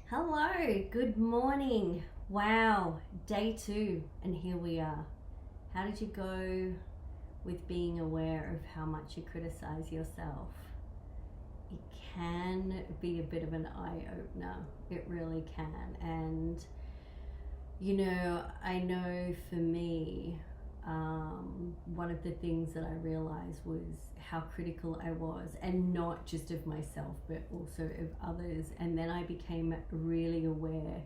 Hello, good morning. Wow, day 2, and here we are. How did you go with being aware of how much you criticize yourself? It can be a bit of an eye opener, it really can. And I know for me, one of the things that I realized was how critical I was, and not just of myself, but also of others. And then I became really aware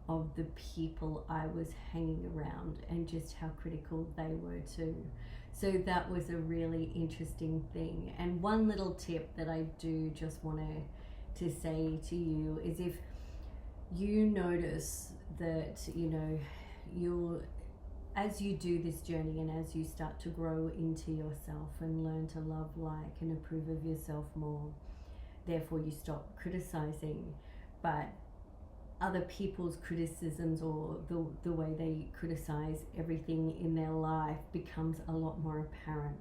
of the people I was hanging around and just how critical they were too. So that was a really interesting thing. And one little tip that I do just want to say to you is, if you notice that you'll as you do this journey and as you start to grow into yourself and learn to love, like, and approve of yourself more, therefore you stop criticizing. But other people's criticisms, or the way they criticize everything in their life, becomes a lot more apparent.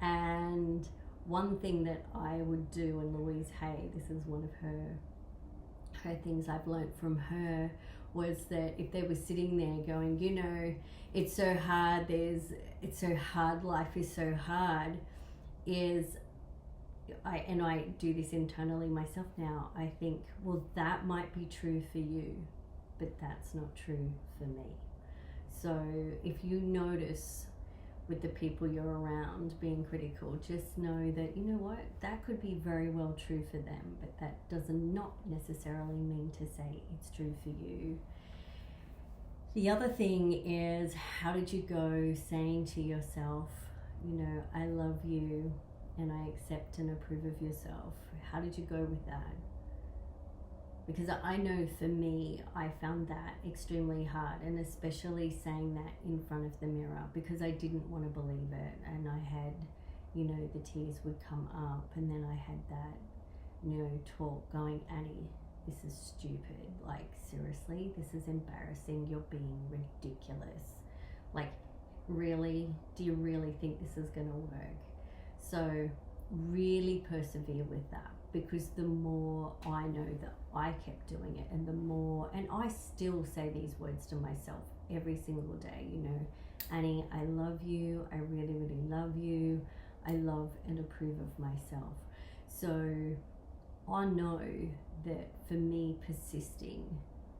And one thing that I would do, and Louise Hay, this is one of her things I've learnt from her, was that if they were sitting there going, it's so hard, life is so hard, I do this internally myself now, I think, well, that might be true for you, but that's not true for me. So if you notice with the people you're around being critical, just know that, that could be very well true for them, but that does not necessarily mean to say it's true for you. The other thing is, how did you go saying to yourself, I love you and I accept and approve of yourself? How did you go with that? Because I know for me, I found that extremely hard, and especially saying that in front of the mirror, because I didn't want to believe it. And I had, the tears would come up, and then I had that, talk going, Annie, this is stupid. Like, seriously, this is embarrassing. You're being ridiculous. Like, really? Do you really think this is going to work? So really persevere with that, because the more I know that I kept doing it, and I still say these words to myself every single day, Annie, I love you, I really, really love you, I love and approve of myself. So I know that for me, persisting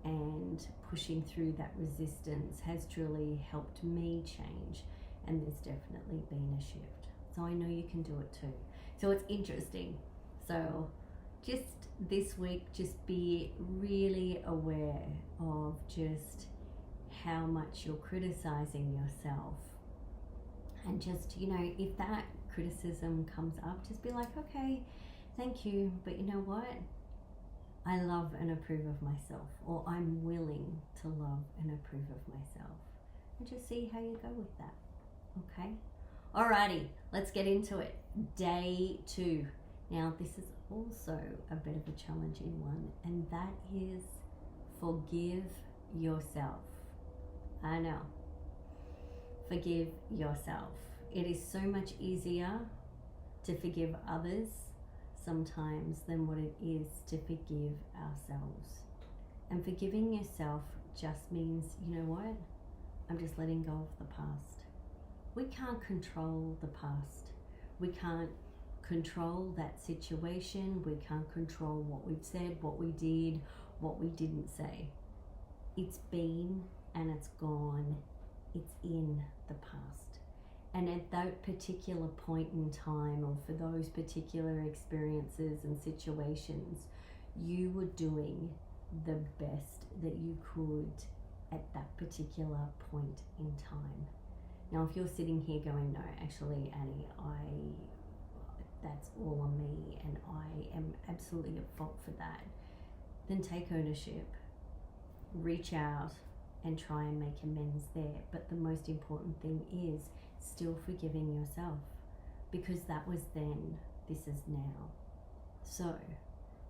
and pushing through that resistance has truly helped me change, and there's definitely been a shift. So I know you can do it too. So it's interesting. So just this week, just be really aware of just how much you're criticizing yourself. And just, if that criticism comes up, just be like, okay, thank you, but you know what? I love and approve of myself, or I'm willing to love and approve of myself. And just see how you go with that. Okay? Alrighty, let's get into it. Day 2. Now, this is also a bit of a challenging one, and that is forgive yourself. I know. Forgive yourself. It is so much easier to forgive others sometimes than what it is to forgive ourselves. And forgiving yourself just means, I'm just letting go of the past. We can't control the past. We can't control that situation. We can't control what we've said, what we did, what we didn't say. It's been and it's gone. It's in the past. And at that particular point in time, or for those particular experiences and situations, you were doing the best that you could at that particular point in time. Now, if you're sitting here going, no, actually, Annie, that's all on me and I am absolutely at fault for that, then take ownership, reach out and try and make amends there. But the most important thing is still forgiving yourself, because that was then, this is now. So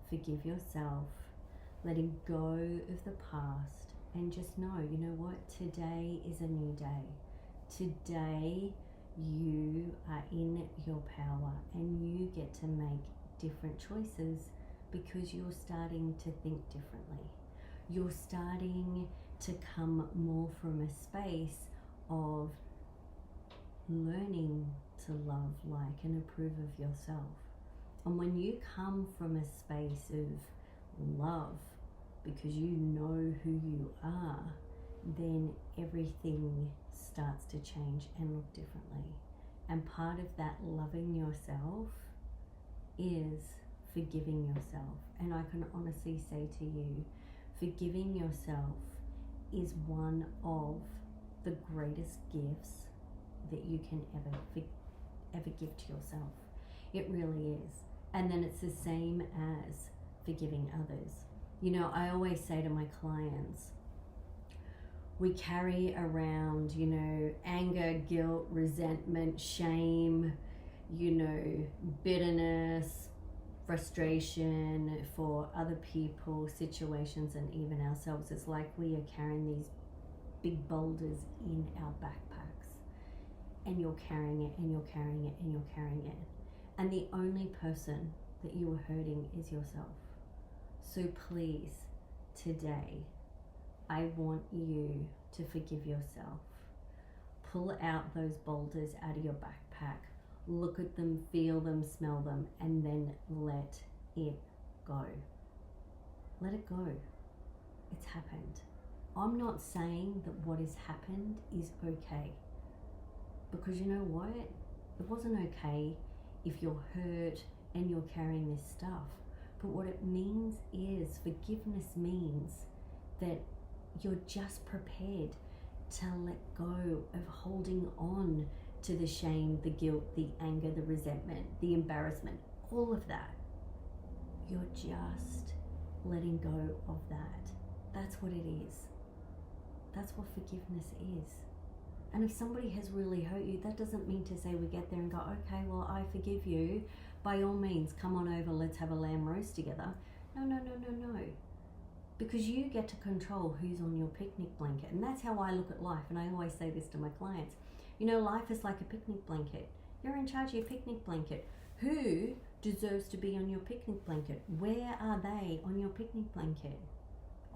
forgive yourself, letting go of the past, and just know, today is a new day. Today you are in your power, and you get to make different choices because you're starting to think differently. You're starting to come more from a space of learning to love, like, and approve of yourself. And when you come from a space of love, because you know who you are, then everything starts to change and look differently. And part of that loving yourself is forgiving yourself. And I can honestly say to you, forgiving yourself is one of the greatest gifts that you can ever give to yourself. It really is. And then it's the same as forgiving others. You know, I always say to my clients, we carry around, you know, anger, guilt, resentment, shame, you know, bitterness, frustration for other people, situations, and even ourselves. It's like we are carrying these big boulders in our backpacks, and you're carrying it, and you're carrying it, and you're carrying it. And the only person that you are hurting is yourself. So please, today, I want you to forgive yourself. Pull out those boulders out of your backpack. Look at them, feel them, smell them, and then let it go. Let it go. It's happened. I'm not saying that what has happened is okay. Because you know what? It wasn't okay if you're hurt and you're carrying this stuff. But what it means is, forgiveness means that you're just prepared to let go of holding on to the shame, the guilt, the anger, the resentment, the embarrassment, all of that. You're just letting go of that. That's what it is. That's what forgiveness is. And if somebody has really hurt you, that doesn't mean to say we get there and go, okay, well, I forgive you. By all means, come on over, let's have a lamb roast together. No. Because you get to control who's on your picnic blanket. And that's how I look at life. And I always say this to my clients. You know, life is like a picnic blanket. You're in charge of your picnic blanket. Who deserves to be on your picnic blanket? Where are they on your picnic blanket?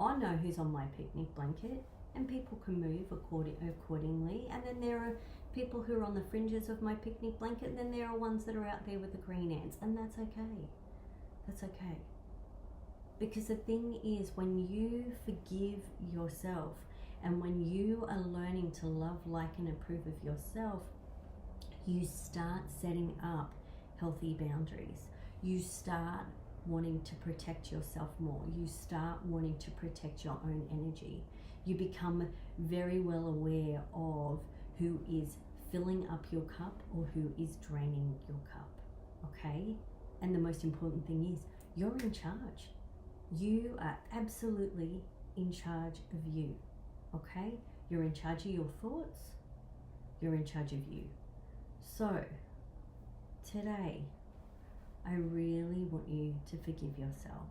I know who's on my picnic blanket, and people can move accordingly. And then there are people who are on the fringes of my picnic blanket, and then there are ones that are out there with the green ants, and that's okay. That's okay. Because the thing is, when you forgive yourself, and when you are learning to love, like, and approve of yourself, you start setting up healthy boundaries. You start wanting to protect yourself more. You start wanting to protect your own energy. You become very well aware of who is filling up your cup or who is draining your cup, okay? And the most important thing is, you're in charge. You are absolutely in charge of you, okay? You're in charge of your thoughts. You're in charge of you. So, today, I really want you to forgive yourself.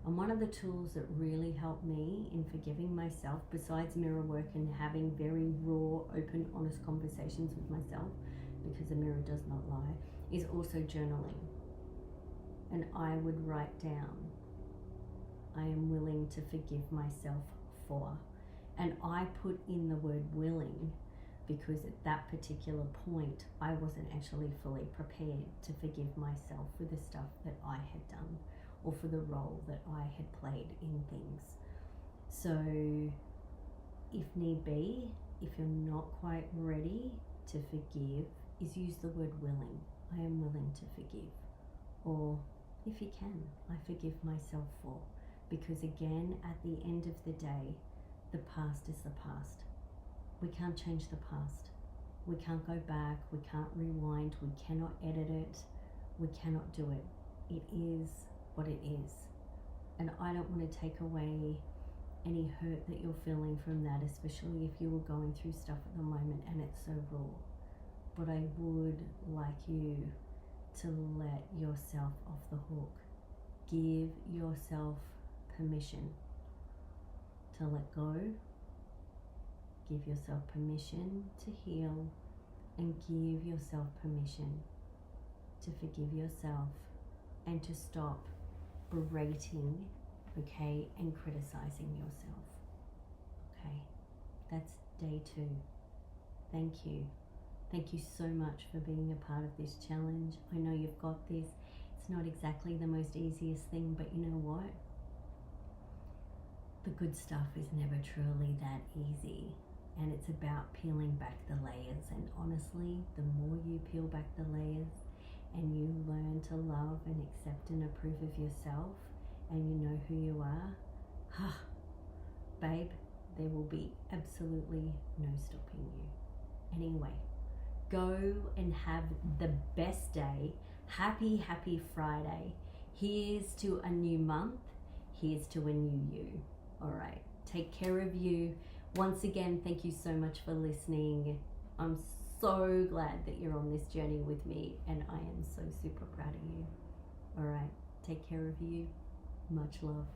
And one of the tools that really helped me in forgiving myself, besides mirror work and having very raw, open, honest conversations with myself, because the mirror does not lie, is also journaling. And I would write down, I am willing to forgive myself for. And I put in the word willing because at that particular point, I wasn't actually fully prepared to forgive myself for the stuff that I had done, or for the role that I had played in things. So if need be, if you're not quite ready to forgive, is use the word willing. I am willing to forgive. Or if you can, I forgive myself for. Because again, at the end of the day, the past is the past. We can't change the past. We can't go back. We can't rewind. We cannot edit it. We cannot do it. It is what it is. And I don't want to take away any hurt that you're feeling from that, especially if you were going through stuff at the moment and it's so raw. But I would like you to let yourself off the hook. Give yourself permission to let go. Give yourself permission to heal, and give yourself permission to forgive yourself and to stop berating, okay, and criticizing yourself. Okay, that's day 2. Thank you. Thank you so much for being a part of this challenge. I know you've got this. It's not exactly the most easiest thing, but you know what? The good stuff is never truly that easy. And it's about peeling back the layers. And honestly, the more you peel back the layers and you learn to love and accept and approve of yourself, and you know who you are, babe, there will be absolutely no stopping you. Anyway, go and have the best day. Happy Friday. Here's to a new month. Here's to a new you. All right, take care of you. Once again, thank you so much for listening. I'm so glad that you're on this journey with me, and I am so super proud of you. All right, take care of you. Much love.